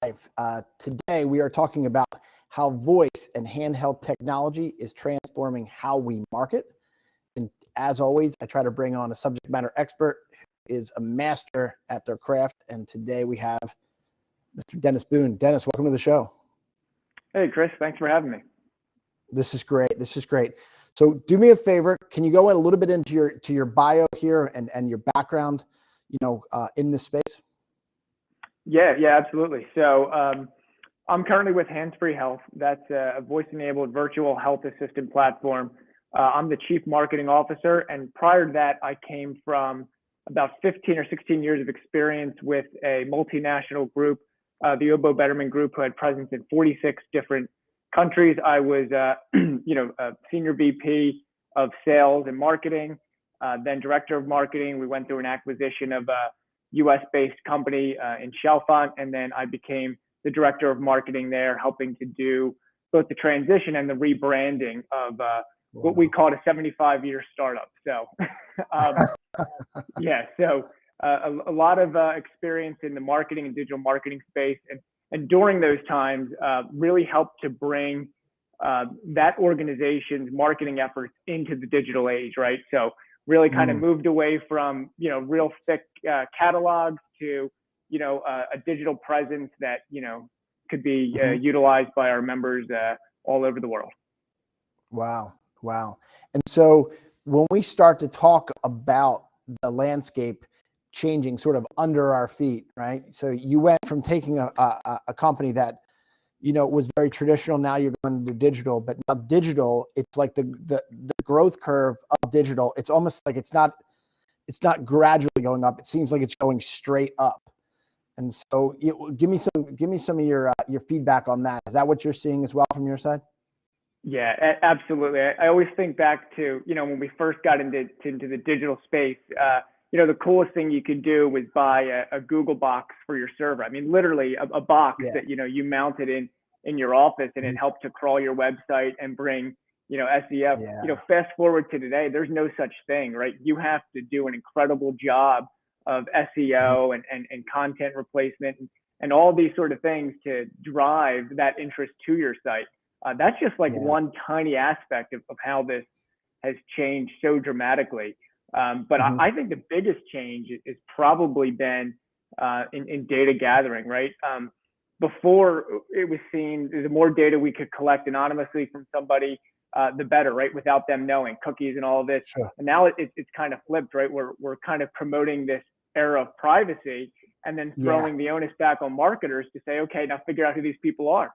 live. Today, we are talking about how voice and handheld technology is transforming how we market. And as always, I try to bring on a subject matter expert who is a master at their craft. And today we have Mr. Dennis Boone. Dennis, welcome to the show. Hey, Chris, thanks for having me. This is great. This is great. So do me a favor. Can you go in a little bit into your bio here and your background, in this space? Yeah, absolutely. So I'm currently with Hands-Free Health. That's a voice-enabled virtual health assistant platform. I'm the chief marketing officer. And prior to that, I came from about 15 or 16 years of experience with a multinational group, the Oboe Betterment Group, who had presence in 46 different countries. I was, a senior VP of sales and marketing, then director of marketing. We went through an acquisition of a US-based company in Chalfont, and then I became the director of marketing there, helping to do both the transition and the rebranding of what we called a 75-year startup. So, a lot of experience in the marketing and digital marketing space, and during those times, really helped to bring that organization's marketing efforts into the digital age, right? So really kind of moved away from, real thick catalogs to, a digital presence that, could be utilized by our members all over the world. Wow. And so when we start to talk about the landscape changing sort of under our feet, right? So you went from taking a company that, was very traditional. Now you're going to digital, but now digital, it's like the growth curve of digital. It's almost like it's not gradually going up. It seems like it's going straight up. And so give me some of your feedback on that. Is that what you're seeing as well from your side? Yeah, absolutely. I always think back to, when we first got into the digital space, the coolest thing you could do was buy a Google box for your server. I mean, literally a box that, you mounted in your office, and it helped to crawl your website and bring, SEO. Yeah. Fast forward to today, there's no such thing, right? You have to do an incredible job of SEO and content replacement and all these sort of things to drive that interest to your site. That's just like one tiny aspect of how this has changed so dramatically. But I think the biggest change is probably been in data gathering, right? Before it was seen, the more data we could collect anonymously from somebody, the better, right? Without them knowing, cookies and all of this. Sure. And now it's kind of flipped, right? We're kind of promoting this era of privacy and then throwing the onus back on marketers to say, okay, now figure out who these people are.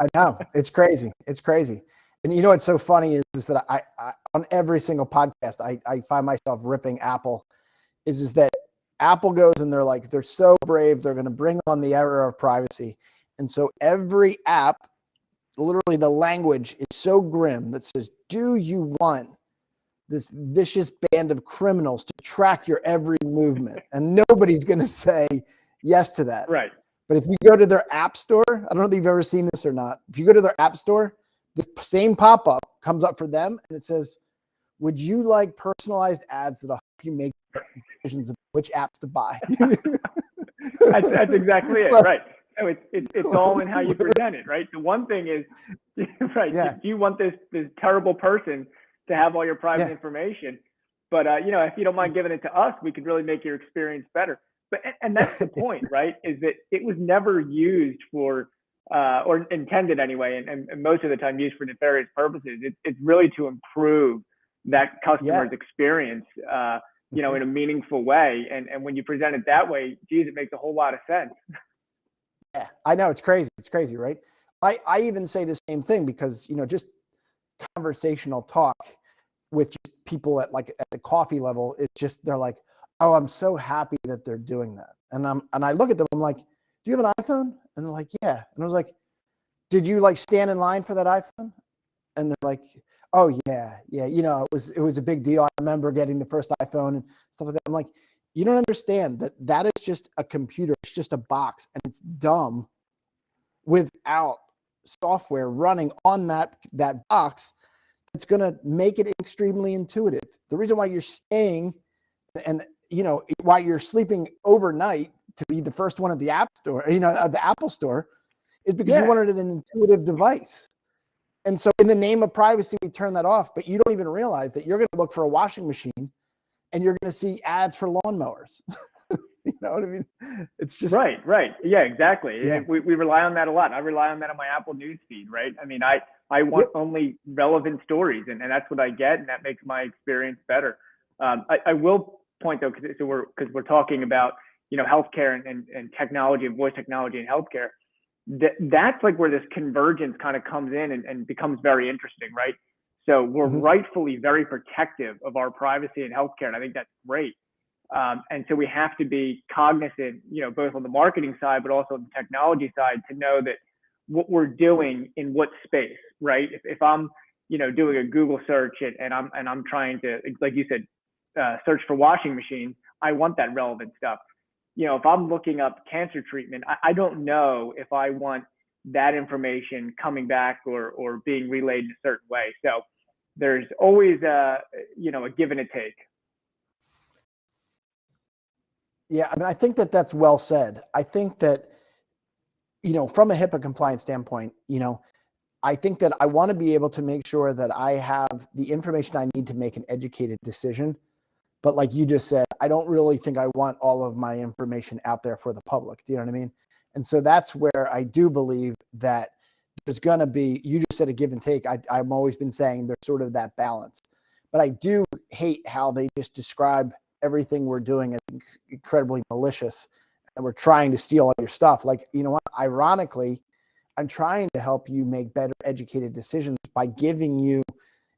I know, it's crazy. And what's so funny is that I on every single podcast, I find myself ripping Apple is that Apple goes and they're so brave. They're going to bring on the era of privacy. And so every app, literally the language is so grim that says, do you want this vicious band of criminals to track your every movement? And nobody's going to say yes to that. Right. But if you go to their app store, I don't know if you've ever seen this or not. If you go to their app store, the same pop-up comes up for them, and it says, would you like personalized ads that'll help you make decisions of which apps to buy? That's exactly it, right? So it's all in how you present it, right? The one thing is, right, do you want this terrible person to have all your private information? But, if you don't mind giving it to us, we could really make your experience better. And that's the point, right? Is that it was never used for, or intended anyway, and most of the time used for nefarious purposes. It's really to improve that customer's experience, in a meaningful way. And when you present it that way, geez, it makes a whole lot of sense. Yeah, I know, it's crazy. It's crazy, right? I even say the same thing because, just conversational talk with just people at the coffee level, it's just, they're like, oh, I'm so happy that they're doing that. And I look at them, I'm like, do you have an iPhone? And they're like, yeah. And I was like, did you stand in line for that iPhone? And they're like, oh yeah. It was a big deal. I remember getting the first iPhone and stuff like that. I'm like, you don't understand that is just a computer. It's just a box, and it's dumb without software running on that box. It's going to make it extremely intuitive. The reason why you're staying and while you're sleeping overnight to be the first one at the App Store, at the Apple Store, is because you wanted an intuitive device. And so in the name of privacy, we turn that off, but you don't even realize that you're going to look for a washing machine and you're going to see ads for lawnmowers. You know what I mean? It's just right. Yeah, exactly. Yeah. We rely on that a lot. I rely on that on my Apple News feed, right? I mean, I want only relevant stories, and that's what I get, and that makes my experience better. I will point though, because we're talking about healthcare and technology and voice technology and healthcare. That's like where this convergence kind of comes in and becomes very interesting, right? So we're rightfully very protective of our privacy and healthcare, and I think that's great. And so we have to be cognizant, both on the marketing side, but also on the technology side, to know that what we're doing in what space, right? If I'm, doing a Google search and I'm trying to, like you said, search for washing machines, I want that relevant stuff. If I'm looking up cancer treatment, I don't know if I want that information coming back or being relayed in a certain way. So there's always a give and a take. Yeah, I mean, I think that's well said. I think that, from a HIPAA compliance standpoint, I think that I want to be able to make sure that I have the information I need to make an educated decision. But like you just said, I don't really think I want all of my information out there for the public. Do you know what I mean? And so that's where I do believe that there's going to be, you just said a give and take. I've always been saying there's sort of that balance. But I do hate how they just describe everything we're doing as incredibly malicious and we're trying to steal all your stuff. Like, you know what? Ironically, I'm trying to help you make better educated decisions by giving you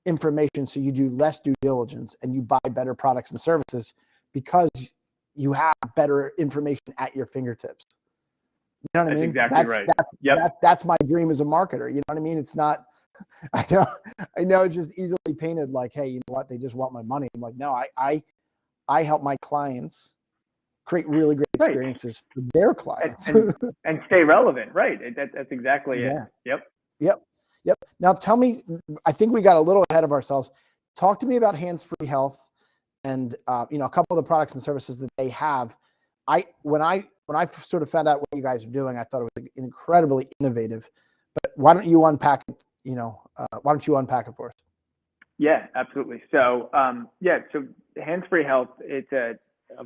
information so you do less due diligence and you buy better products and services because you have better information at your fingertips. You know what I mean? Exactly right. That's my dream as a marketer. You know what I mean? It's not, I know it's just easily painted like, hey, you know what? They just want my money. I'm like, no, I help my clients create really great experiences for their clients and stay relevant. Right. That's exactly it. Yep. Now tell me, I think we got a little ahead of ourselves. Talk to me about Hands-Free Health and a couple of the products and services that they have. When I sort of found out what you guys are doing, I thought it was incredibly innovative. But why don't you unpack it? Why don't you unpack it for us? Yeah, absolutely. So so Hands-Free Health, it's a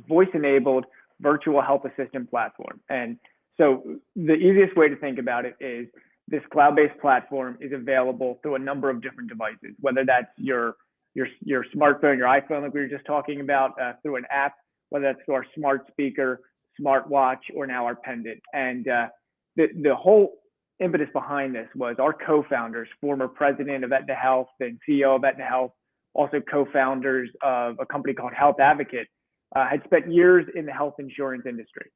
voice-enabled virtual health assistant platform. And so the easiest way to think about it is this cloud-based platform is available through a number of different devices, whether that's your smartphone, your iPhone, like we were just talking about, through an app, whether that's through our smart speaker, smartwatch, or now our pendant. And the whole impetus behind this was our co-founders, former president of Aetna Health and CEO of Aetna Health, also co-founders of a company called Health Advocate, had spent years in the health insurance industry.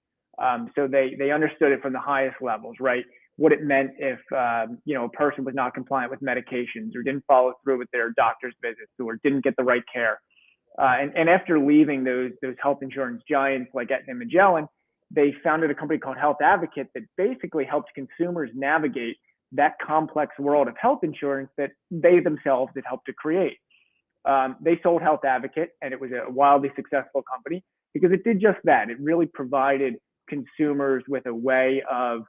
So they understood it from the highest levels, right? What it meant if a person was not compliant with medications or didn't follow through with their doctor's visits or didn't get the right care. And after leaving those health insurance giants like Aetna and Magellan, they founded a company called Health Advocate that basically helped consumers navigate that complex world of health insurance that they themselves had helped to create. They sold Health Advocate, and it was a wildly successful company because it did just that. It really provided consumers with a way of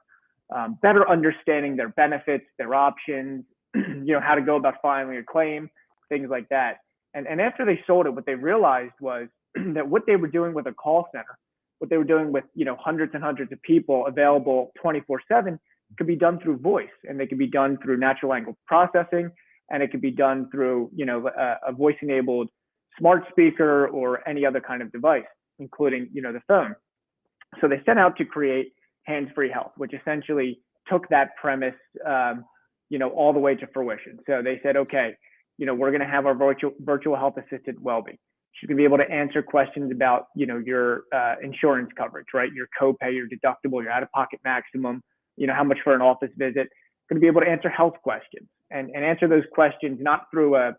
better understanding their benefits, their options, how to go about filing a claim, things like that. And after they sold it, what they realized was that what they were doing with a call center, what they were doing with hundreds and hundreds of people available 24/7, could be done through voice, and they could be done through natural language processing, and it could be done through a voice-enabled smart speaker or any other kind of device, including the phone. So they set out to create Hands-Free Health, which essentially took that premise all the way to fruition. So they said, okay, we're going to have our virtual health assistant, Welby. She's going to be able to answer questions about, your insurance coverage, right? Your copay, your deductible, your out-of-pocket maximum, how much for an office visit. Going to be able to answer health questions and answer those questions not through a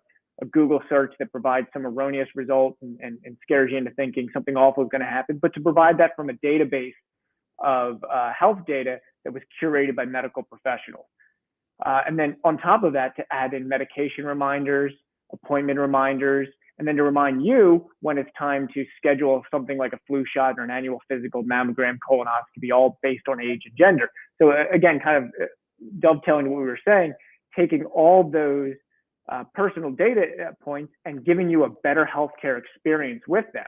Google search that provides some erroneous results and scares you into thinking something awful is going to happen, but to provide that from a database of health data that was curated by medical professionals. And then on top of that, to add in medication reminders, appointment reminders, and then to remind you when it's time to schedule something like a flu shot or an annual physical, mammogram, colonoscopy, all based on age and gender. So again, kind of dovetailing what we were saying, taking all those personal data points and giving you a better healthcare experience with them.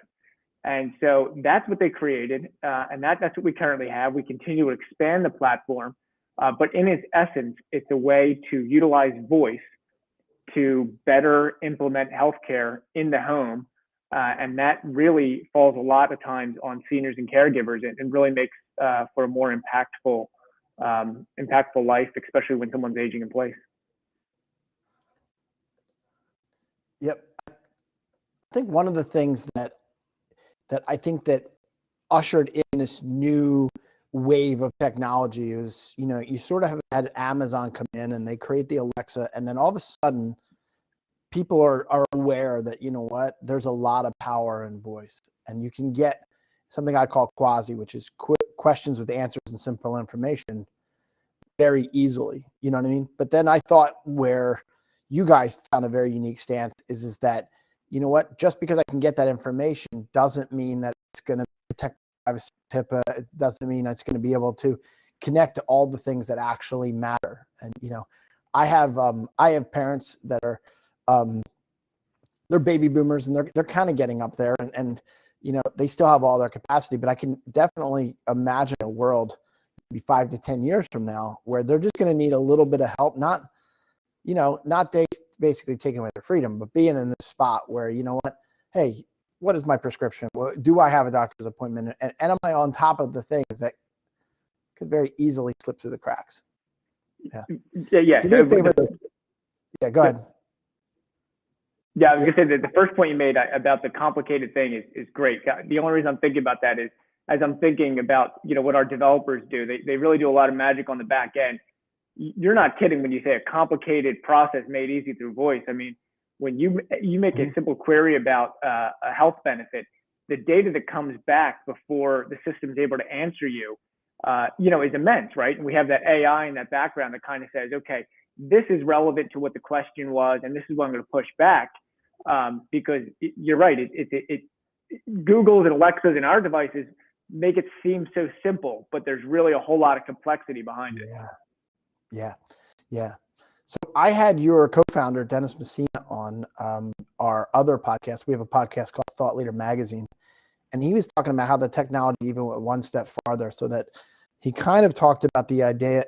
And so that's what they created, and that's what we currently have. We continue to expand the platform, but in its essence, it's a way to utilize voice to better implement healthcare in the home, and that really falls a lot of times on seniors and caregivers, and really makes for a more impactful life, especially when someone's aging in place. Yep. I think one of the things that I think that ushered in this new wave of technology is, you sort of have had Amazon come in and they create the Alexa, and then all of a sudden people are aware that, there's a lot of power in voice, and you can get something I call quasi, which is quick questions with answers and simple information very easily. You know what I mean? But then I thought where you guys found a very unique stance is that, just because I can get that information doesn't mean that it's going to protect privacy, HIPAA. It doesn't mean it's going to be able to connect to all the things that actually matter. And, I have parents that are, they're baby boomers, and they're kind of getting up there, and they still have all their capacity, but I can definitely imagine a world maybe 5 to 10 years from now where they're just going to need a little bit of help, not basically taking away their freedom, but being in a spot where, hey, what is my prescription? Do I have a doctor's appointment? And am I on top of the things that could very easily slip through the cracks? Yeah. Yeah. Do me a favor. Yeah, go ahead. Yeah, I was going to say that the first point you made about the complicated thing is great. The only reason I'm thinking about that is, as I'm thinking about, what our developers do, they really do a lot of magic on the back end. You're not kidding when you say a complicated process made easy through voice. I mean, when you make a simple query about a health benefit, the data that comes back before the system is able to answer you, is immense, right? And we have that AI in that background that kind of says, okay, this is relevant to what the question was, and this is what I'm going to push back, because you're right. Google's and Alexa's and our devices make it seem so simple, but there's really a whole lot of complexity behind it. Yeah. So I had your co-founder, Dennis Messina, on our other podcast. We have a podcast called Thought Leader Magazine. And he was talking about how the technology even went one step farther, so that he kind of talked about the idea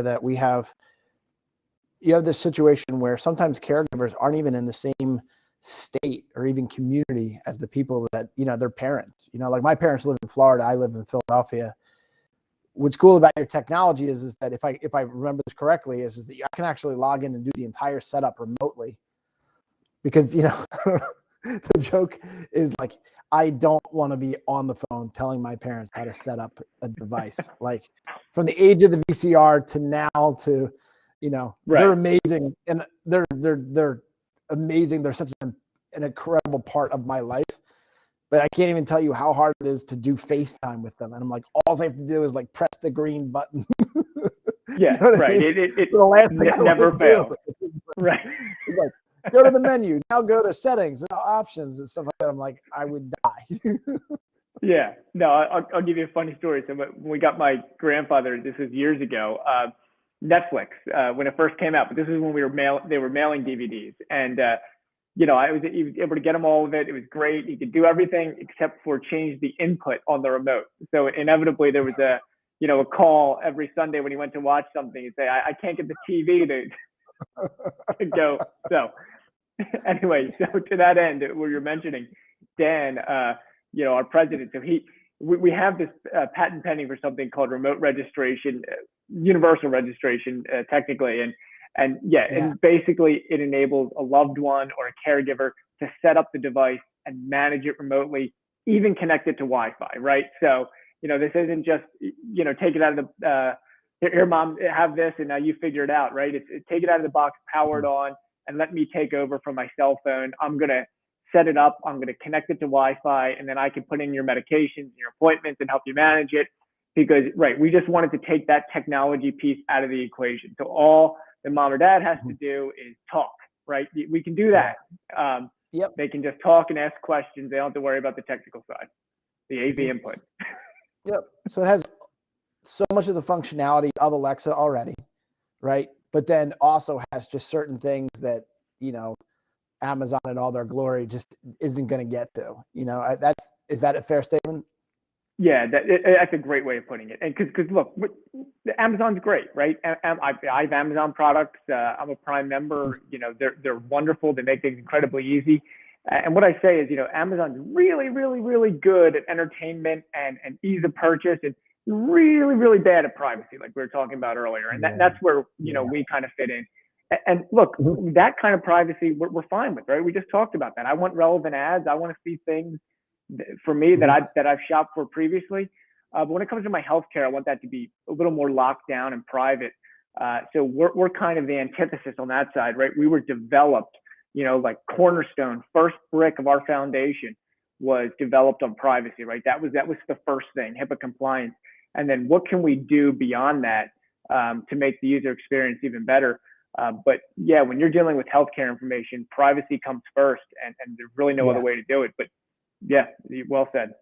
that you have this situation where sometimes caregivers aren't even in the same state or even community as the people that, their parents. Like my parents live in Florida, I live in Philadelphia. What's cool about your technology is that if I remember this correctly, is that I can actually log in and do the entire setup remotely, because the joke is like, I don't want to be on the phone telling my parents how to set up a device. Like from the age of the VCR to now to, Right. They're amazing, and they're amazing. They're such an incredible part of my life. But I can't even tell you how hard it is to do FaceTime with them. And I'm like, all they have to do is like press the green button. Yeah, right. I mean? It the last thing never fails. Right. It's like, go to the menu, now go to settings and options and stuff like that. I'm like, I would die. Yeah. No, I'll give you a funny story. So when we got my grandfather, this was years ago, Netflix, when it first came out, but this is when they were mailing DVDs. And, I was able to get him all of it. It was great. He could do everything except for change the input on the remote. So inevitably there was a call every Sunday when he went to watch something. He'd say, I can't get the TV to go. So anyway, so to that end, what you're mentioning, Dan, our president, so we have this patent pending for something called remote registration, universal registration, technically. And basically it enables a loved one or a caregiver to set up the device and manage it remotely, even connect it to Wi-Fi, right? So, this isn't just, take it out of the, here, mom, have this, and now you figure it out, right? It's take it out of the box, power it on, and let me take over from my cell phone. I'm going to set it up. I'm going to connect it to Wi-Fi, and then I can put in your medications, your appointments, and help you manage it. Because, right, we just wanted to take that technology piece out of the equation. So all that mom or dad has to do is talk, right? We can do that. Yep. They can just talk and ask questions. They don't have to worry about the technical side, the AV input. Yep. So it has so much of the functionality of Alexa already, right? But then also has just certain things that, Amazon in all their glory just isn't going to get to. Is that a fair statement? Yeah, that's a great way of putting it. And because look, Amazon's great, right? I have Amazon products. I'm a Prime member. They're wonderful. They make things incredibly easy. And what I say is, Amazon's really, really, really good at entertainment and ease of purchase, and really, really bad at privacy, like we were talking about earlier. And that's where we kind of fit in. And look, that kind of privacy we're fine with, right? We just talked about that. I want relevant ads. I want to see things for me that I've shopped for previously. But when it comes to my healthcare, I want that to be a little more locked down and private. So we're kind of the antithesis on that side, right? We were developed, like cornerstone, first brick of our foundation was developed on privacy, right? That was the first thing, HIPAA compliance. And then what can we do beyond that to make the user experience even better? But yeah, when you're dealing with healthcare information, privacy comes first, and there's really no other way to do it. But yeah, well said.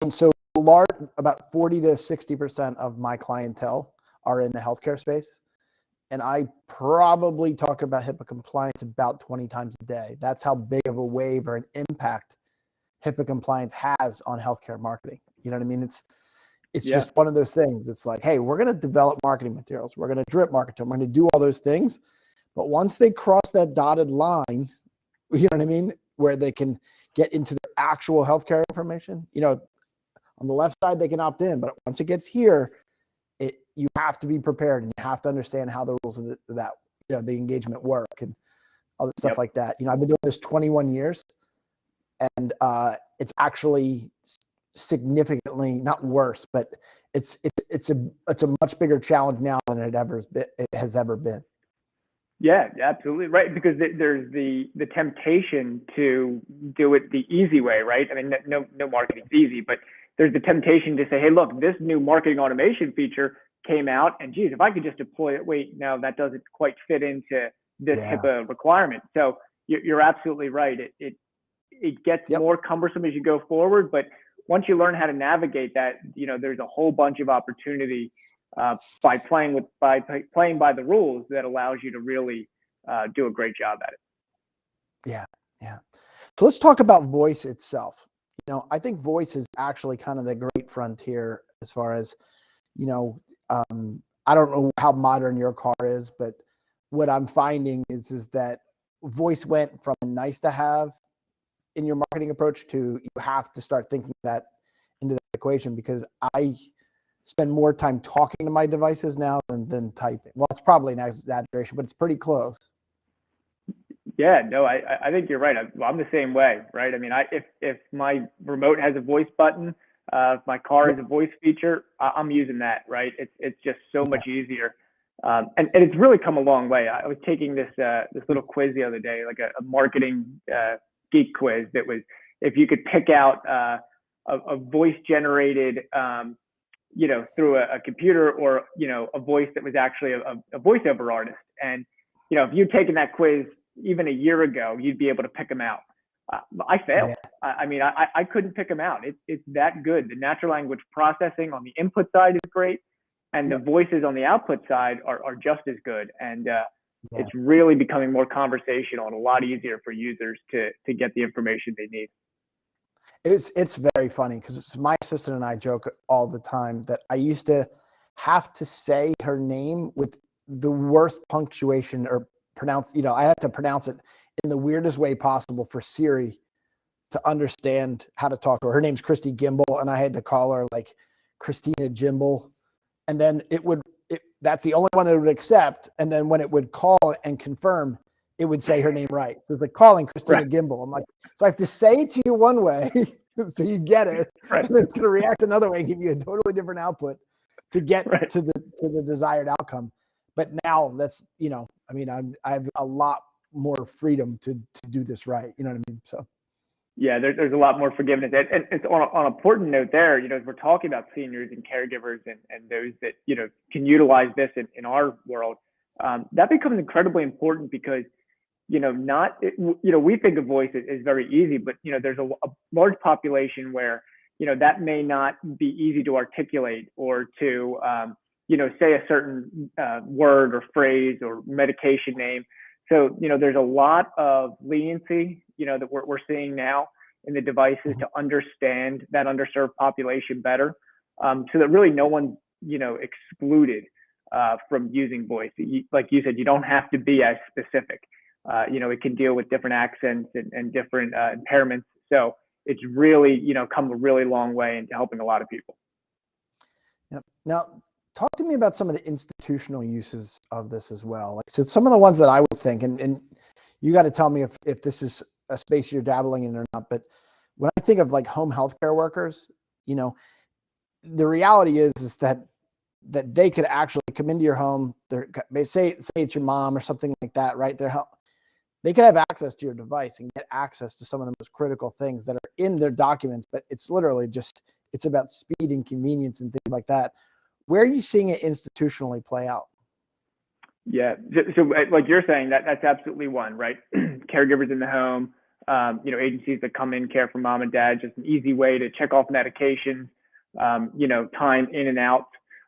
And so about 40 to 60% of my clientele are in the healthcare space. And I probably talk about HIPAA compliance about 20 times a day. That's how big of a wave or an impact HIPAA compliance has on healthcare marketing. You know what I mean? It's just one of those things. It's like, hey, we're going to develop marketing materials. We're going to drip market to them. We're going to do all those things. But once they cross that dotted line, you know what I mean? Where they can get into the actual healthcare information, on the left side, they can opt in. But once it gets here, you have to be prepared, and you have to understand how the rules of the engagement work and other stuff like that. I've been doing this 21 years, and it's actually significantly not worse, but it's a much bigger challenge now than it has ever been. Yeah, absolutely right. Because there's the temptation to do it the easy way, right? I mean, no marketing's easy, but there's the temptation to say, hey, look, this new marketing automation feature came out, and geez, if I could just deploy it, wait, no, that doesn't quite fit into this HIPAA requirement. So you're absolutely right. It gets more cumbersome as you go forward, but once you learn how to navigate that, there's a whole bunch of opportunity by playing by the rules that allows you to really do a great job at it. Yeah. So let's talk about voice itself. I think voice is actually kind of the great frontier as far as, I don't know how modern your car is, but what I'm finding is that voice went from nice to have in your marketing approach to you have to start thinking that into the equation, because I spend more time talking to my devices now than typing. Well, it's probably an exaggeration, but it's pretty close. Yeah, no, I think you're right. I'm the same way, right? I mean, if my remote has a voice button, if my car has a voice feature, I'm using that, right? It's just so much easier. And it's really come a long way. I was taking this little quiz the other day, like a marketing geek quiz that was, if you could pick out a voice generated, through a computer, or, a voice that was actually a voiceover artist. And, if you'd taken that quiz even a year ago, you'd be able to pick them out. I failed. I mean, I couldn't pick them out. It's that good. The natural language processing on the input side is great, and the voices on the output side are just as good. And it's really becoming more conversational and a lot easier for users to get the information they need. It's very funny because my assistant and I joke all the time that I used to have to say her name with the worst punctuation or pronounce, I had to pronounce it in the weirdest way possible for Siri to understand how to talk to her. Her name's Christy Gimbel, and I had to call her like Christina Gimbel. And then that's the only one it would accept. And then when it would call and confirm, it would say her name right. So it's like calling Christina Gimbel. I'm like, so I have to say it to you one way so you get it, and then it's going to react another way and give you a totally different output to get to the desired outcome. But now that's, I have a lot more freedom to do this right. You know what I mean? So. Yeah, there's a lot more forgiveness. And it's on an important note there, as we're talking about seniors and caregivers and those that, can utilize this in our world, that becomes incredibly important because, not, we think of voice as very easy, but, there's a large population where, that may not be easy to articulate or to, say a certain word or phrase or medication name. So, there's a lot of leniency, that we're seeing now in the devices to understand that underserved population better, so that really no one's, excluded from using voice. Like you said, you don't have to be as specific. It can deal with different accents and different impairments. So it's really, come a really long way into helping a lot of people. Yep. Now, talk to me about some of the institutional uses of this as well. Like, so some of the ones that I would think, and you got to tell me if this is a space you're dabbling in or not, but when I think of like home healthcare workers, the reality is that they could actually come into your home. They say it's your mom or something like that, right? They could have access to your device and get access to some of the most critical things that are in their documents, but it's literally it's about speed and convenience and things like that. Where are you seeing it institutionally play out? Yeah. So like you're saying, that's absolutely one, right? Caregivers in the home, agencies that come in, care for mom and dad, just an easy way to check off medications, time in and out.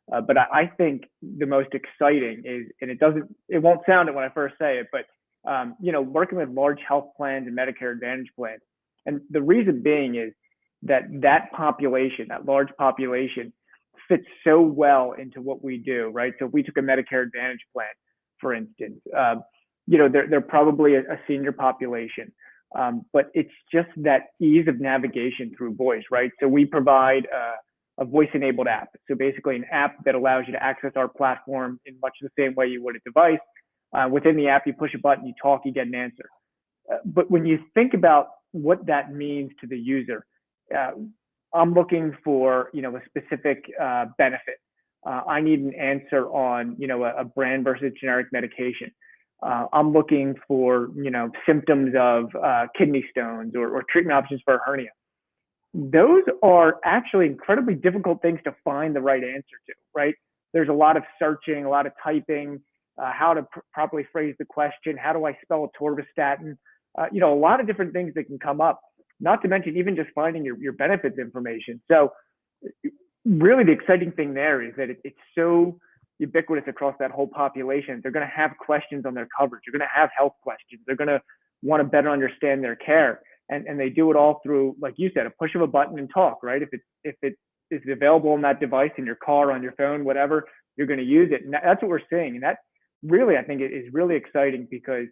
But I think the most exciting is, and it won't sound it when I first say it, but working with large health plans and Medicare Advantage plans. And the reason being is that large population fits so well into what we do, right? So if we took a Medicare Advantage plan, for instance, they're probably a senior population, but it's just that ease of navigation through voice, right? So we provide a voice-enabled app. So basically an app that allows you to access our platform in much the same way you would a device. Within the app, you push a button, you talk, you get an answer. But when you think about what that means to the user, I'm looking for, a specific benefit. I need an answer on, a brand versus generic medication. I'm looking for, symptoms of kidney stones or treatment options for a hernia. Those are actually incredibly difficult things to find the right answer to, right? There's a lot of searching, a lot of typing, how to properly phrase the question. How do I spell atorvastatin? A lot of different things that can come up, not to mention even just finding your benefits information. So really the exciting thing there is that it's so ubiquitous across that whole population. They're going to have questions on their coverage. They're going to have health questions. They're going to want to better understand their care. And they do it all through, like you said, a push of a button and talk, right? If it is available on that device, in your car, on your phone, whatever, you're going to use it. And that's what we're seeing. And that really, I think it is really exciting because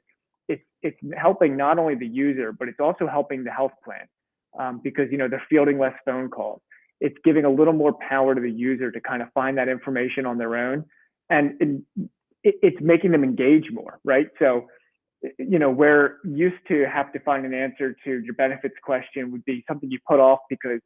it's helping not only the user, but it's also helping the health plan because, they're fielding less phone calls. It's giving a little more power to the user to kind of find that information on their own. And it's making them engage more, right? So, where used to have to find an answer to your benefits question would be something you put off because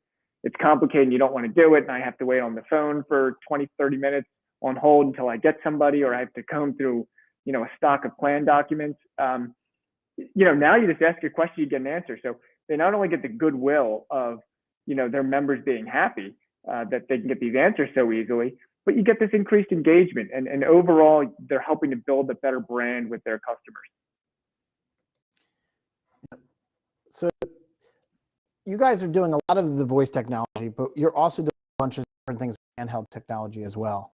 it's complicated and you don't want to do it. And I have to wait on the phone for 20, 30 minutes on hold until I get somebody, or I have to comb through, a stock of plan documents. Now you just ask your question, you get an answer. So they not only get the goodwill of, their members being happy that they can get these answers so easily, but you get this increased engagement and overall they're helping to build a better brand with their customers. So you guys are doing a lot of the voice technology, but you're also doing a bunch of different things with handheld technology as well.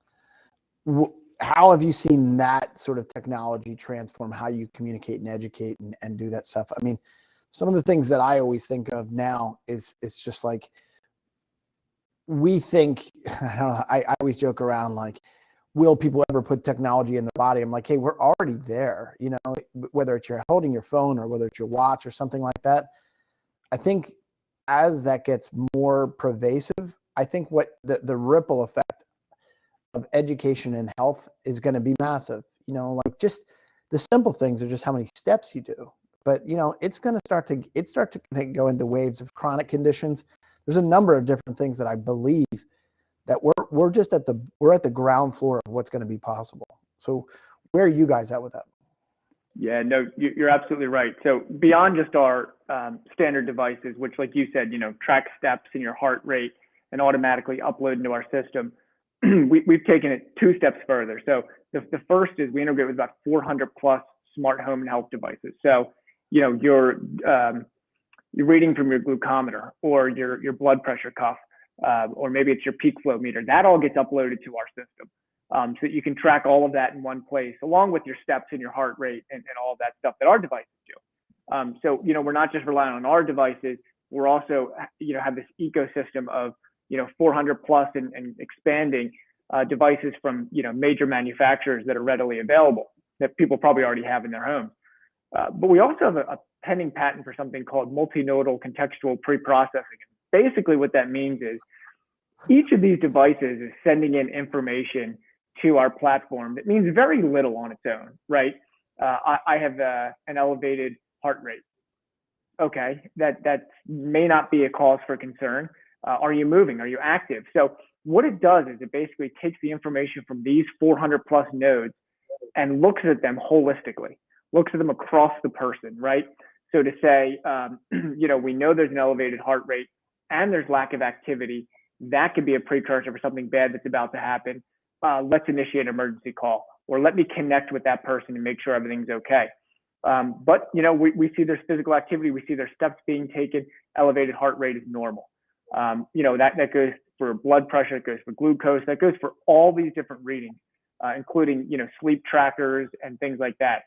How have you seen that sort of technology transform how you communicate and educate and do that stuff? I mean, some of the things that I always think of now is it's just like, we think, I don't know, I always joke around like, will people ever put technology in their body? I'm like, hey, we're already there, whether it's you're holding your phone or whether it's your watch or something like that. I think as that gets more pervasive, I think what the ripple effect of education and health is going to be massive. Like just the simple things are just how many steps you do. But it's going to start to go into waves of chronic conditions. There's a number of different things that I believe that we're just at the ground floor of what's going to be possible. So where are you guys at with that? Yeah, no, you're absolutely right. So beyond just our standard devices, which, like you said, track steps and your heart rate and automatically upload into our system, we've taken it 2 steps further. So the first is we integrate with about 400 plus smart home and health devices. So, you're reading from your glucometer or your blood pressure cuff, or maybe it's your peak flow meter. That all gets uploaded to our system, so that you can track all of that in one place, along with your steps and your heart rate and all of that stuff that our devices do. So, we're not just relying on our devices. We're also, have this ecosystem of, 400 plus and expanding devices from, major manufacturers that are readily available that people probably already have in their homes. But we also have a pending patent for something called multinodal contextual preprocessing. Basically, what that means is each of these devices is sending in information to our platform that means very little on its own, right? I have an elevated heart rate. Okay, that may not be a cause for concern. Are you moving? Are you active? So what it does is it basically takes the information from these 400 plus nodes and looks at them holistically, looks at them across the person, right? So to say, we know there's an elevated heart rate and there's lack of activity, that could be a precursor for something bad that's about to happen. Let's initiate an emergency call, or let me connect with that person and make sure everything's okay. But, we see there's physical activity, we see their steps being taken, elevated heart rate is normal. That goes for blood pressure, it goes for glucose, that goes for all these different readings, including, sleep trackers and things like that.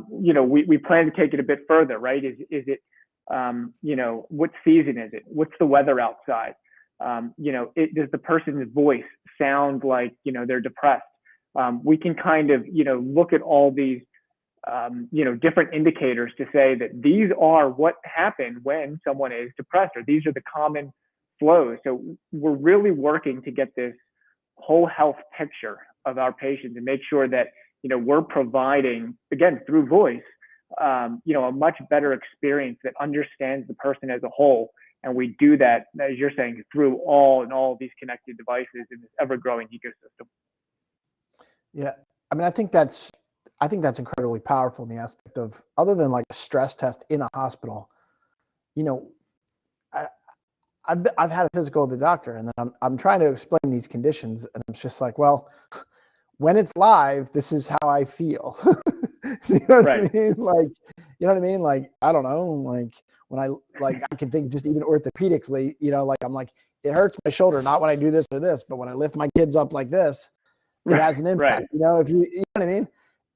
We plan to take it a bit further, right? Is it, what season is it? What's the weather outside? Does the person's voice sound like, they're depressed? We can kind of, look at all these, different indicators to say that these are what happen when someone is depressed, or these are the common flows. So we're really working to get this whole health picture of our patients and make sure that, we're providing, again, through voice, a much better experience that understands the person as a whole. And we do that, as you're saying, through all of these connected devices in this ever-growing ecosystem. Yeah, I mean, I think that's incredibly powerful in the aspect of, other than like a stress test in a hospital. I've had a physical with the doctor, and then I'm trying to explain these conditions, and I'm just like, well, when it's live, this is how I feel. You know what I mean? Like, you know what I mean? Like, I don't know, like when I can think just even orthopedically, I'm like, it hurts my shoulder, not when I do this or this, but when I lift my kids up like this, it has an impact, if you know what I mean?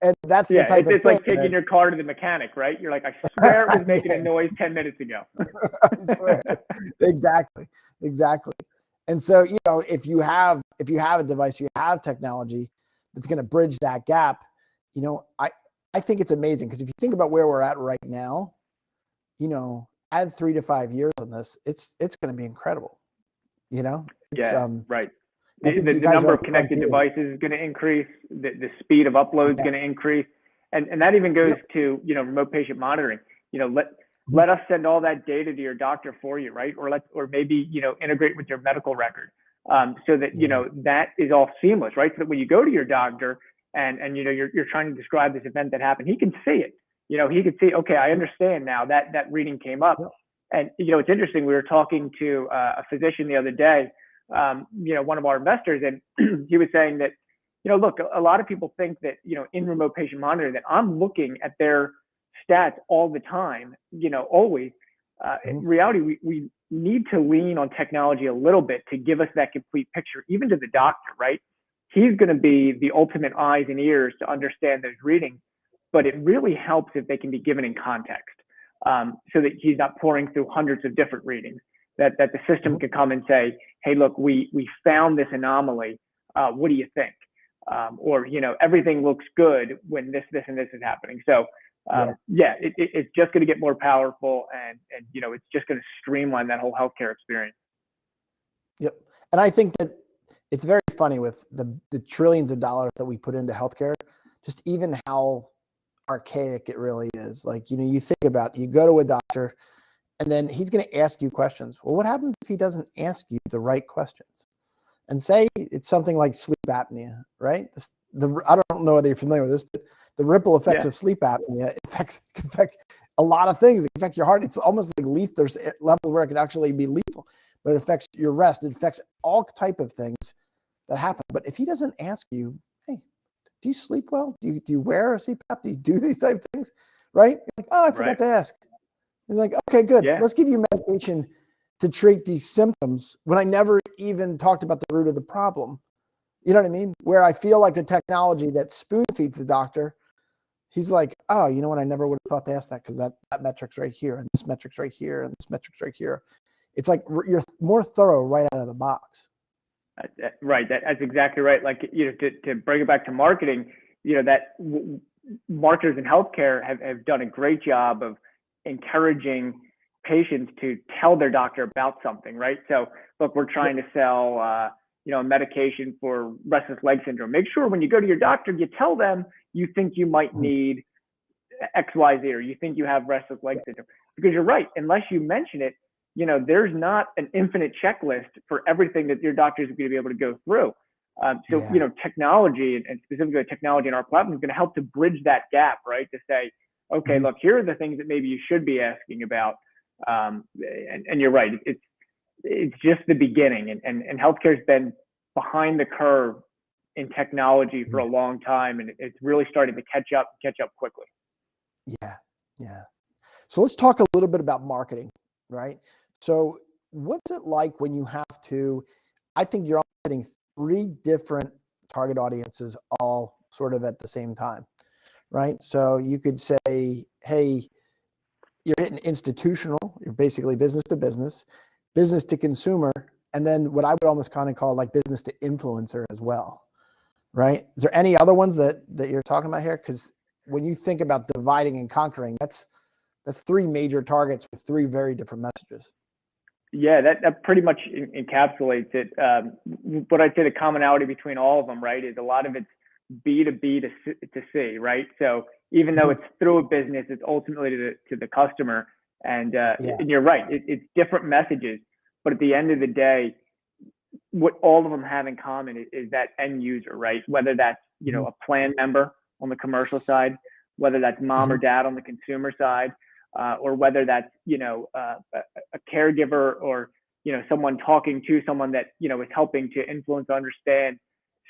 And that's the type of thing. It's like taking your car to the mechanic, right? You're like, I swear it was making a noise 10 minutes ago. I swear. Exactly. And so, if you have a device, you have technology that's going to bridge that gap, I think it's amazing, because if you think about where we're at right now, add 3 to 5 years on this, it's going to be incredible. Right. The number of connected devices is going to increase. The speed of upload is going to increase, and that even goes to remote patient monitoring. Let us send all that data to your doctor for you, right? Or maybe integrate with your medical record, so that that is all seamless, right? So that when you go to your doctor and you're trying to describe this event that happened, he can see it. He could see, okay, I understand now that reading came up. And it's interesting. We were talking to a physician the other day. One of our investors, and he was saying that, look, a lot of people think that, in remote patient monitoring, that I'm looking at their stats all the time, always. In reality, we need to lean on technology a little bit to give us that complete picture, even to the doctor, right? He's going to be the ultimate eyes and ears to understand those readings, but it really helps if they can be given in context, so that he's not pouring through hundreds of different readings. That the system can come and say, hey, look, we found this anomaly. What do you think? Or, everything looks good when this, and this is happening. So, it's just going to get more powerful, and it's just going to streamline that whole healthcare experience. Yep. And I think that it's very funny with the trillions of dollars that we put into healthcare, just even how archaic it really is. Like, you think about, you go to a doctor, and then he's going to ask you questions. Well, what happens if he doesn't ask you the right questions? And say it's something like sleep apnea, right? I don't know whether you're familiar with this, but the ripple effects of sleep apnea can affect a lot of things. It can affect your heart. It's almost like lethal. There's levels where it can actually be lethal, but it affects your rest. It affects all type of things that happen. But if he doesn't ask you, hey, do you sleep well? Do you wear a CPAP? Do you do these type of things? Right? You're like, oh, I forgot Right. to ask. He's like, okay, good. Yeah. Let's give you medication to treat these symptoms when I never even talked about the root of the problem. You know what I mean? Where I feel like a technology that spoon feeds the doctor, he's like, oh, you know what? I never would have thought to ask that because that metric's right here and this metric's right here and this metric's right here. It's like you're more thorough right out of the box. Right. That's exactly right. Like, to bring it back to marketing, marketers in healthcare have done a great job of encouraging patients to tell their doctor about something, right? So, look, we're trying to sell, a medication for restless leg syndrome. Make sure when you go to your doctor, you tell them you think you might need X, Y, Z, or you think you have restless leg syndrome. Because you're right, unless you mention it, there's not an infinite checklist for everything that your doctor is going to be able to go through. Technology and specifically technology in our platform is going to help to bridge that gap, right? To say, okay, look, here are the things that maybe you should be asking about. And you're right, it's just the beginning, and healthcare's been behind the curve in technology for a long time, and it's really starting to catch up quickly. Yeah. Yeah. So let's talk a little bit about marketing, right? So what's it like when you have to, I think you're hitting 3 different target audiences all sort of at the same time, right? So you could say, hey, you're hitting institutional, you're basically business to consumer, and then what I would almost kind of call like business to influencer as well, right? Is there any other ones that you're talking about here? Because when you think about dividing and conquering, that's 3 major targets with 3 very different messages. Yeah, that pretty much encapsulates it. What I'd say the commonality between all of them, right, is a lot of it's B2B to C, right? So even though it's through a business, it's ultimately to the customer. And you're right, it's different messages, but at the end of the day, what all of them have in common is that end user, right? Whether that's a plan member on the commercial side, whether that's mom or dad on the consumer side, or whether that's a caregiver or someone talking to someone that is helping to influence, understand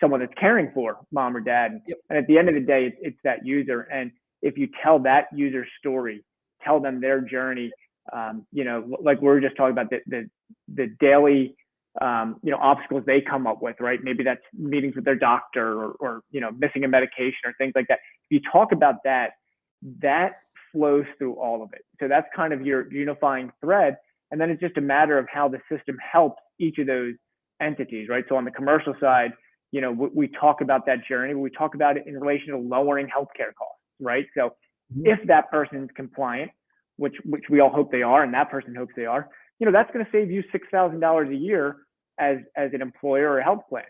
someone that's caring for mom or dad. Yep. And at the end of the day, it's that user. And if you tell that user story, tell them their journey, like we were just talking about the daily obstacles they come up with, right? Maybe that's meetings with their doctor or missing a medication or things like that. If you talk about that flows through all of it. So that's kind of your unifying thread. And then it's just a matter of how the system helps each of those entities, right? So on the commercial side, we talk about that journey, but we talk about it in relation to lowering healthcare costs, right? So if that person's compliant, which we all hope they are, and that person hopes they are, that's going to save you $6,000 a year as an employer or a health plan.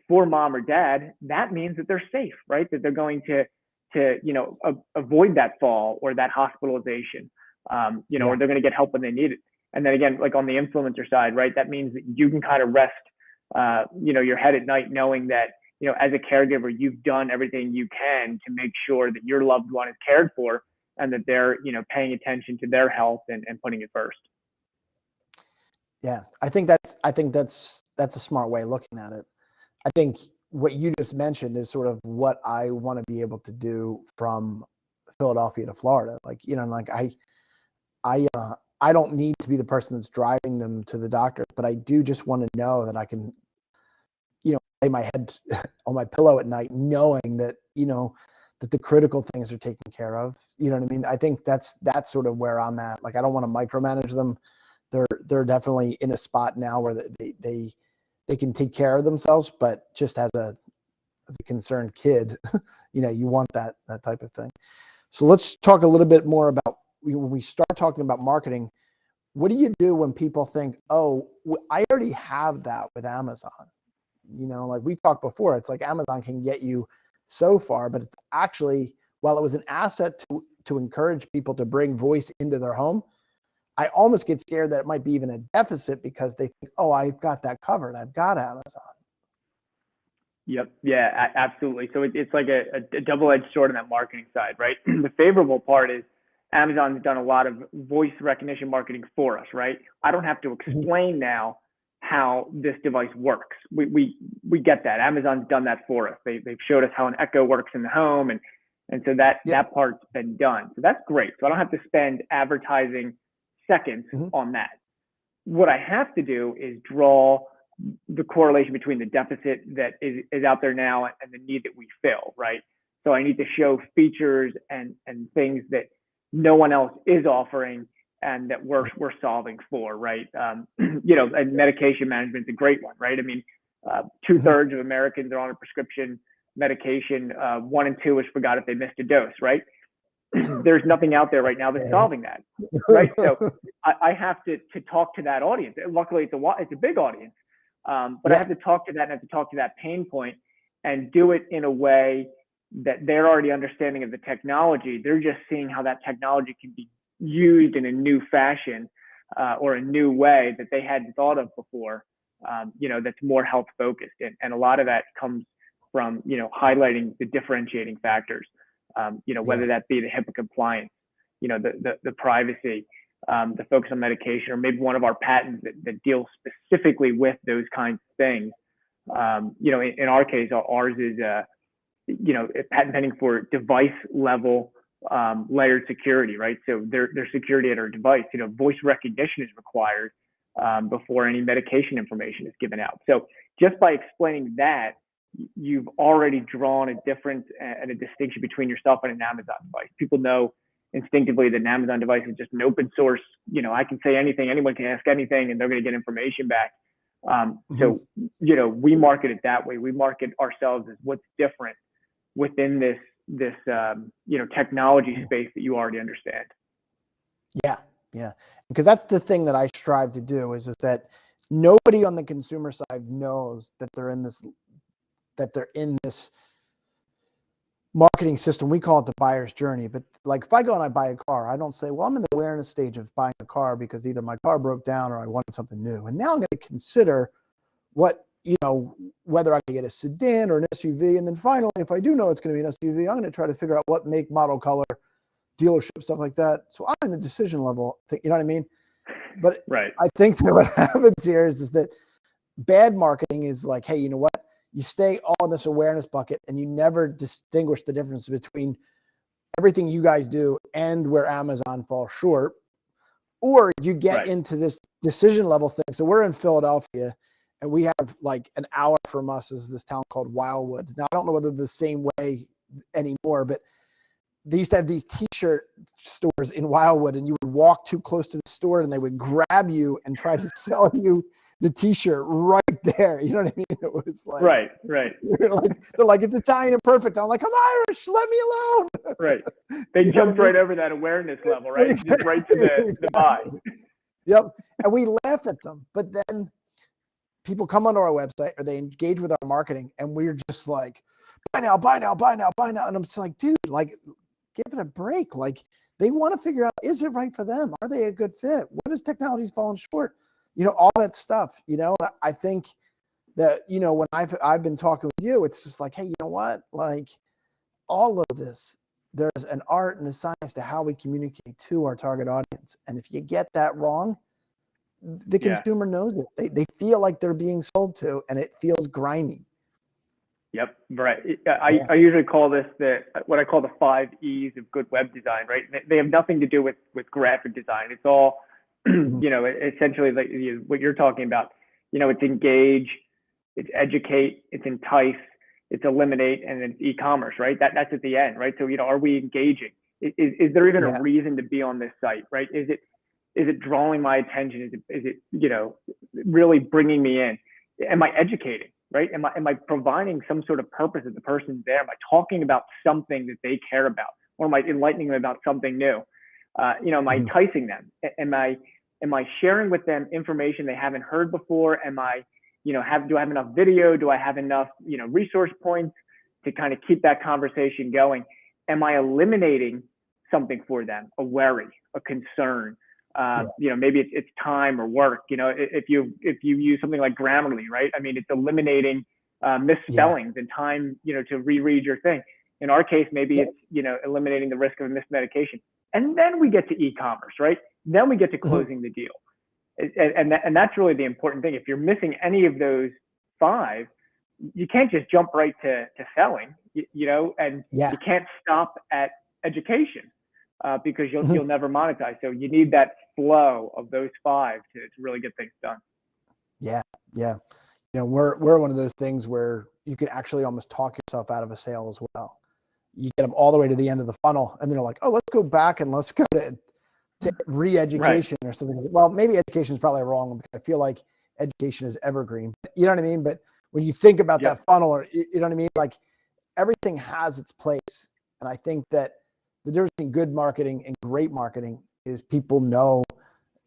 For mom or dad, that means that they're safe, right? That they're going to avoid that fall or that hospitalization, or they're going to get help when they need it. And then again, like on the influencer side, right, that means that you can kind of rest, your head at night knowing that, as a caregiver, you've done everything you can to make sure that your loved one is cared for and that they're, paying attention to their health and putting it first. Yeah, I think that's a smart way of looking at it. I think what you just mentioned is sort of what I want to be able to do from Philadelphia to Florida. Like, I don't need to be the person that's driving them to the doctor, but I do just want to know that I can, lay my head on my pillow at night, knowing that, that the critical things are taken care of. You know what I mean? I think that's sort of where I'm at. Like, I don't want to micromanage them. They're definitely in a spot now where they can take care of themselves, but just as a concerned kid, you want that type of thing. So let's talk a little bit more about when we start talking about marketing. What do you do when people think, oh, I already have that with Amazon? Like we talked before, it's like Amazon can get you so far, but it's actually, while it was an asset to encourage people to bring voice into their home, I almost get scared that it might be even a deficit because they think, oh, I've got that covered. I've got Amazon. Yep. Yeah, absolutely. So it's like a double-edged sword on that marketing side, right? The favorable part is Amazon's done a lot of voice recognition marketing for us, right? I don't have to explain now how this device works. We get that. Amazon's done that for us. They've showed us how an Echo works in the home, and so that part's been done. So that's great. So I don't have to spend advertising seconds on that. What I have to do is draw the correlation between the deficit that is out there now and the need that we fill, right? So I need to show features and things that no one else is offering and that we're solving for, right? You know, and medication management is a great one, right? I mean, 2/3 of Americans are on a prescription medication. 1 in 2 has forgot if they missed a dose, right? There's nothing out there right now that's solving that, right? So I have to talk to that audience. Luckily, it's a big audience, but I have to talk to that and I have to talk to that pain point and do it in a way that they're already understanding of the technology. They're just seeing how that technology can be used in a new fashion or a new way that they hadn't thought of before, you know, that's more health focused. And a lot of that comes from, you know, highlighting the differentiating factors, you know, whether that be the HIPAA compliance, you know, the privacy, the focus on medication, or maybe one of our patents that deals specifically with those kinds of things. You know, in our case, ours is, you know, patent pending for device level layered security, right? So there's security at our device. You know, voice recognition is required before any medication information is given out. So just by explaining that, you've already drawn a difference and a distinction between yourself and an Amazon device. People know instinctively that an Amazon device is just an open source. You know, I can say anything, anyone can ask anything, and they're going to get information back. So, you know, we market it that way. We market ourselves as what's different within this you know, technology space that you already understand. Yeah, because that's the thing that I strive to do is that nobody on the consumer side knows that they're in this marketing system. We call it the buyer's journey. But like if I go and I buy a car, I don't say, well, I'm in the awareness stage of buying a car because either my car broke down or I wanted something new. And now I'm going to consider what, you know, whether I can get a sedan or an SUV. And then finally, if I do know it's going to be an SUV, I'm going to try to figure out what make, model, color, dealership, stuff like that. So I'm in the decision level, you know what I mean? But I think that what happens here is that bad marketing is like, hey, you know what? You stay all in this awareness bucket and you never distinguish the difference between everything you guys do and where Amazon falls short, or you get into this decision level thing. So we're in Philadelphia and we have like an hour from us is this town called Wildwood. Now, I don't know whether the same way anymore, but they used to have these t-shirt stores in Wildwood and you would walk too close to the store and they would grab you and try to sell you the t-shirt right there. You know what I mean? It was like, right. They're like, it's Italian and perfect. I'm like, I'm Irish. Let me alone. Right. They jumped right over that awareness level, right? Just right to the buy. Yep. And we laugh at them, but then people come onto our website or they engage with our marketing and we're just like, buy now, buy now, buy now, buy now. And I'm just like, dude, like, give it a break. Like, they want to figure out, is it right for them? Are they a good fit? What is technology's falling short? You know, all that stuff, you know. I think that, you know, when I've been talking with you, it's just like, hey, you know what? Like, all of this, there's an art and a science to how we communicate to our target audience. And if you get that wrong, the consumer knows it. They feel like they're being sold to, and it feels grimy. Yep, right. I usually call this what I call the 5 E's of good web design, right? They have nothing to do with graphic design. It's all, you know, essentially like what you're talking about. You know, it's engage, it's educate, it's entice, it's eliminate, and it's e-commerce, right? That's at the end, right? So, you know, are we engaging? Is there even a reason to be on this site, right? Is it drawing my attention? Is it, you know, really bringing me in? Am I educating? Right? Am I providing some sort of purpose that the person's there? Am I talking about something that they care about, or am I enlightening them about something new? You know, am I enticing them? Am I sharing with them information they haven't heard before? Am I, you know, do I have enough video? Do I have enough, you know, resource points to kind of keep that conversation going? Am I eliminating something for them? A worry, a concern? You know, maybe it's time or work. You know, if you use something like Grammarly, right? I mean, it's eliminating misspellings and time, you know, to reread your thing. In our case, maybe it's, you know, eliminating the risk of a missed medication. And then we get to e-commerce, right? Then we get to closing the deal. And that's really the important thing. If you're missing any of those five, you can't just jump right to selling, and Yeah. you can't stop at education because Mhm. you'll never monetize. So you need that flow of those five to really get things done. Yeah. Yeah. We're one of those things where you can actually almost talk yourself out of a sale as well. You get them all the way to the end of the funnel, and they're like, "Oh, let's go back and let's go to Right. re-education or something." Well, maybe education is probably wrong because I feel like education is evergreen. You know what I mean? But when you think about Yep. that funnel, or you know what I mean, like everything has its place, and I think that the difference between good marketing and great marketing is people know.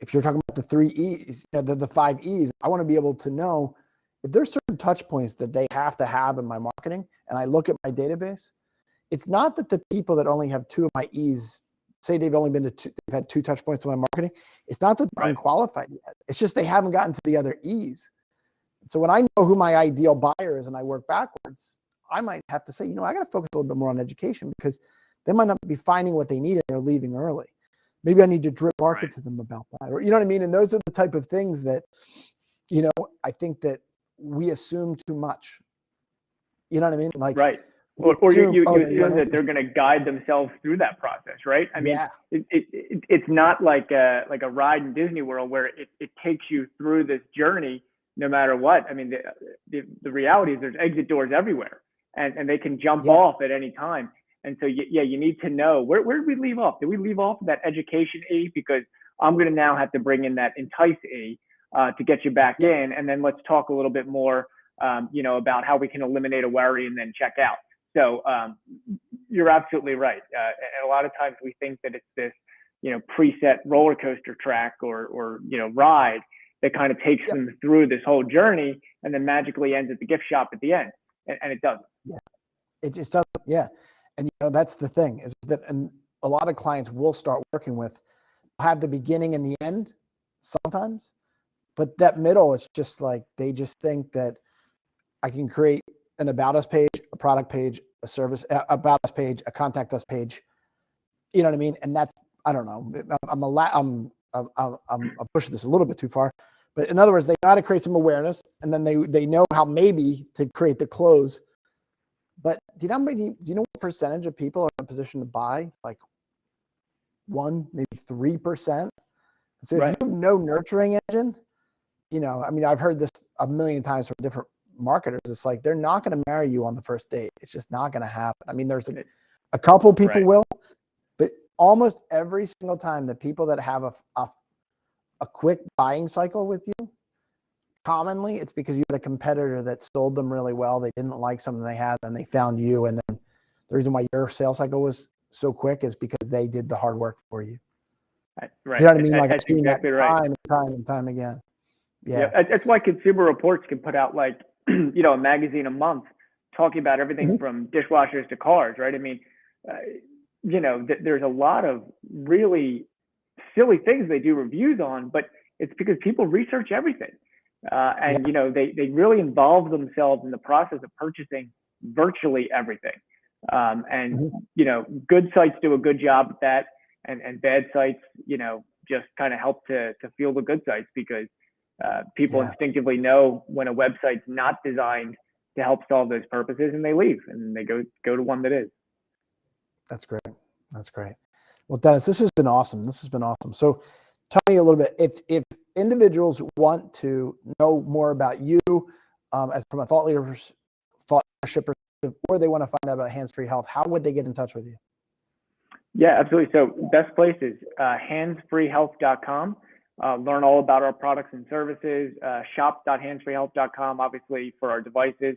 If you're talking about the 3 E's, the 5 E's, I want to be able to know if there's certain touch points that they have to have in my marketing, and I look at my database. It's not that the people that only have two of my E's say they've only been to two, they've had two touch points in my marketing. It's not that they're Right. unqualified yet. It's just they haven't gotten to the other E's. So when I know who my ideal buyer is and I work backwards, I might have to say, I got to focus a little bit more on education because they might not be finding what they need and they're leaving early. Maybe I need to drip market Right. to them about that. Or, you know what I mean? And those are the type of things that, I think that we assume too much. You know what I mean? Like, Right. we Or assume, you oh, assume that they're going to guide themselves through that process, right? I mean, yeah, it's not like a ride in Disney World where it takes you through this journey no matter what. I mean, the reality is there's exit doors everywhere, and they can jump yeah, off at any time. And so, you need to know where did we leave off? Did we leave off that education E? Because I'm going to now have to bring in that entice E to get you back yeah, in, and then let's talk a little bit more, about how we can eliminate a worry and then check out. So you're absolutely right. And a lot of times we think that it's this, preset roller coaster track or ride that kind of takes yeah, them through this whole journey and then magically ends at the gift shop at the end. And it doesn't. yeah. It just doesn't. Yeah, and that's the thing is that, and a lot of clients will start working with have the beginning and the end sometimes, but that middle is just like they just think that I can create an about us page, a product page, a service about us page, a contact us page. You know what I mean? And that's, I don't know. I'm pushing this a little bit too far, but in other words, they know how to create some awareness, and then they know how maybe to create the close. But do you know what percentage of people are in a position to buy? Like 1, maybe 3%. So if you Right. have no nurturing engine, I mean, I've heard this a million times from different marketers. It's like they're not going to marry you on the first date. It's just not going to happen. I mean, there's a couple people Right. will, but almost every single time the people that have a quick buying cycle with you, commonly it's because you had a competitor that sold them really well. They didn't like something they had, and they found you. And then the reason why your sales cycle was so quick is because they did the hard work for you. Do Right. you know what I mean? Like I've That's seen that exactly right. time and time and time again. Yeah, Yeah. that's why Consumer Reports can put out like a magazine a month talking about everything Mhm. from dishwashers to cars, right? I mean, uh, there's a lot of really silly things they do reviews on, but it's because people research everything, Yeah. and they really involve themselves in the process of purchasing virtually everything. And Mhm. good sites do a good job at that, and bad sites, just kind of help to fuel the good sites because people Yeah. instinctively know when a website's not designed to help solve those purposes, and they leave and they go to one that is. That's great. That's great. Well, Dennis, this has been awesome. This has been awesome. So tell me a little bit, if individuals want to know more about you as from a thought leadership perspective, or they want to find out about hands-free health, how would they get in touch with you? Yeah, absolutely. So best place is handsfreehealth.com. Learn all about our products and services. Shop.handsfreehealth.com, obviously for our devices,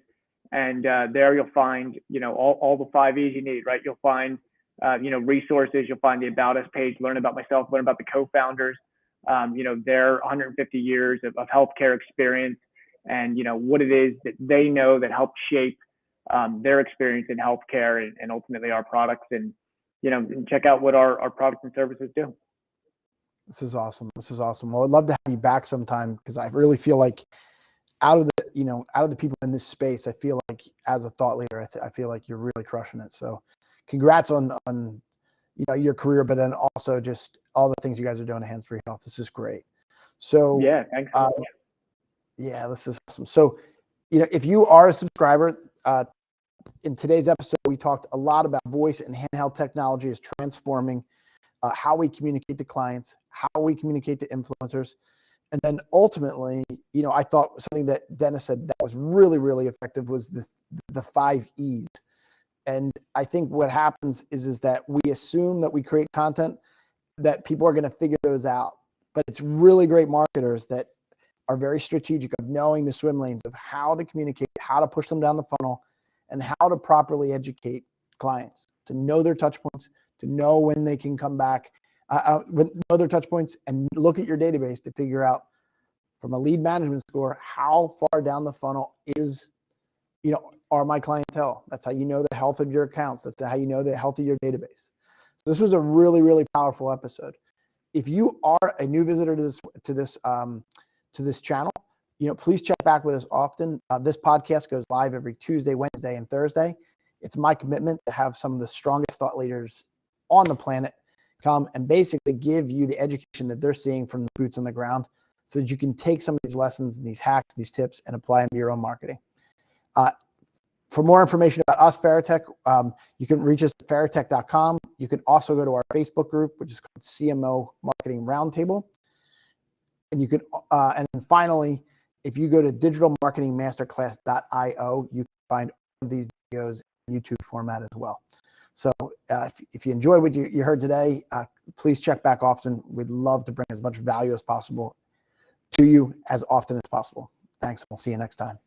and there you'll find all the 5 E's you need. Right, you'll find resources. You'll find the About Us page. Learn about myself. Learn about the co-founders. Their 150 years of healthcare experience, and what it is that they know that helped shape their experience in healthcare and ultimately our products and check out what our products and services do. This is awesome. This is awesome. Well, I'd love to have you back sometime because I really feel like out of the people in this space, I feel like as a thought leader, I feel like you're really crushing it. So congrats on your career, but then also just all the things you guys are doing at Hands Free Health. This is great. So Yeah, thanks so much. yeah, this is awesome. So, if you are a subscriber, in today's episode, we talked a lot about voice and handheld technology is transforming how we communicate to clients, how we communicate to influencers. And then ultimately, I thought something that Dennis said that was really, really effective was the 5 E's. And I think what happens is that we assume that we create content that people are going to figure those out. But it's really great marketers that are very strategic of knowing the swim lanes of how to communicate, how to push them down the funnel, and how to properly educate clients, to know their touch points, to know when they can come back, know their touch points, and look at your database to figure out from a lead management score, how far down the funnel are my clientele. That's how you know the health of your accounts. That's how you know the health of your database. So this was a really, really powerful episode. If you are a new visitor to this channel, please check back with us often. This podcast goes live every Tuesday, Wednesday, and Thursday. It's my commitment to have some of the strongest thought leaders on the planet come and basically give you the education that they're seeing from the boots on the ground so that you can take some of these lessons, these hacks, these tips, and apply them to your own marketing. For more information about us, Faratech, you can reach us at faratech.com. You can also go to our Facebook group, which is called CMO Marketing Roundtable. And you can, and then finally, if you go to digitalmarketingmasterclass.io, you can find all of these videos in YouTube format as well. So if you enjoy what you heard today, please check back often. We'd love to bring as much value as possible to you as often as possible. Thanks. We'll see you next time.